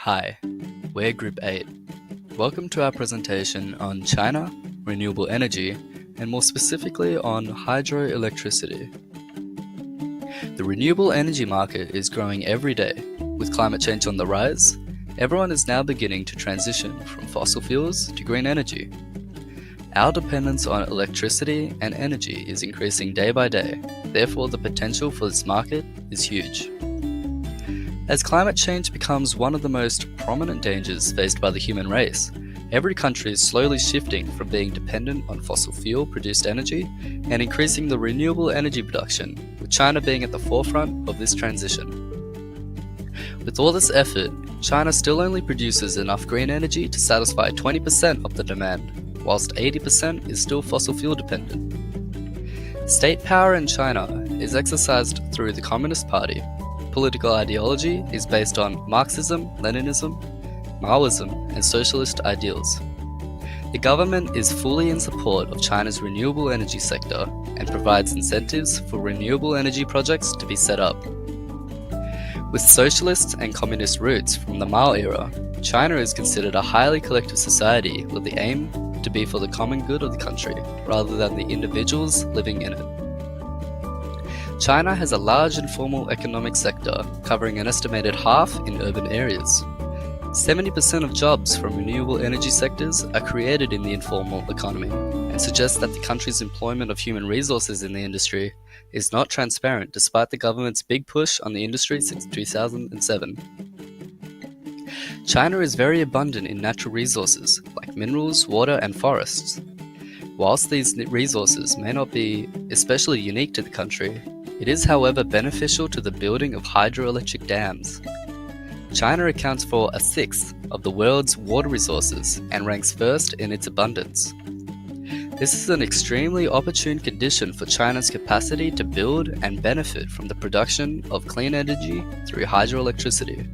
Hi, we're Group 8. Welcome to our presentation on China, renewable energy, and more specifically on hydroelectricity. The renewable energy market is growing every day. With climate change on the rise, everyone is now beginning to transition from fossil fuels to green energy. Our dependence on electricity and energy is increasing day by day, therefore the potential for this market is huge. As climate change becomes one of the most prominent dangers faced by the human race, every country is slowly shifting from being dependent on fossil fuel-produced energy and increasing the renewable energy production, with China being at the forefront of this transition. With all this effort, China still only produces enough green energy to satisfy 20% of the demand, whilst 80% is still fossil fuel dependent. State power in China is exercised through the Communist Party. Political ideology is based on Marxism, Leninism, Maoism, and socialist ideals. The government is fully in support of China's renewable energy sector and provides incentives for renewable energy projects to be set up. With socialist and communist roots from the Mao era, China is considered a highly collective society with the aim to be for the common good of the country rather than the individuals living in it. China has a large informal economic sector, covering an estimated half in urban areas. 70% of jobs from renewable energy sectors are created in the informal economy, and suggests that the country's employment of human resources in the industry is not transparent despite the government's big push on the industry since 2007. China is very abundant in natural resources, like minerals, water, and forests. Whilst these resources may not be especially unique to the country, it is, however, beneficial to the building of hydroelectric dams. China accounts for a sixth of the world's water resources and ranks first in its abundance. This is an extremely opportune condition for China's capacity to build and benefit from the production of clean energy through hydroelectricity.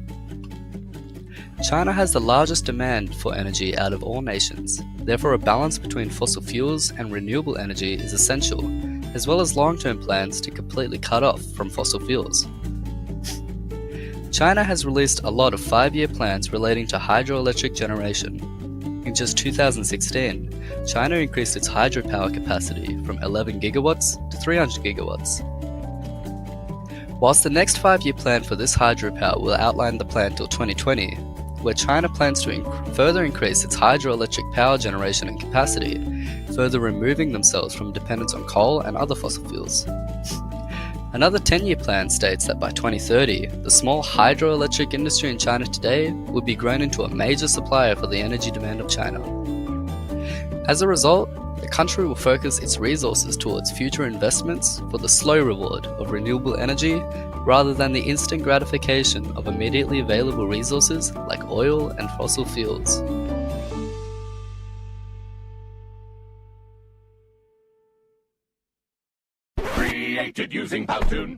China has the largest demand for energy out of all nations, therefore a balance between fossil fuels and renewable energy is essential, as well as long-term plans to completely cut off from fossil fuels. China has released a lot of 5-year plans relating to hydroelectric generation. In just 2016, China increased its hydropower capacity from 11 gigawatts to 300 gigawatts. Whilst the next 5-year plan for this hydropower will outline the plan till 2020, where China plans to further increase its hydroelectric power generation and capacity, further removing themselves from dependence on coal and other fossil fuels. Another 10-year plan states that by 2030, the small hydroelectric industry in China today will be grown into a major supplier for the energy demand of China. As a result, the country will focus its resources towards future investments for the slow reward of renewable energy rather than the instant gratification of immediately available resources like oil and fossil fuels. Created using Powtoon.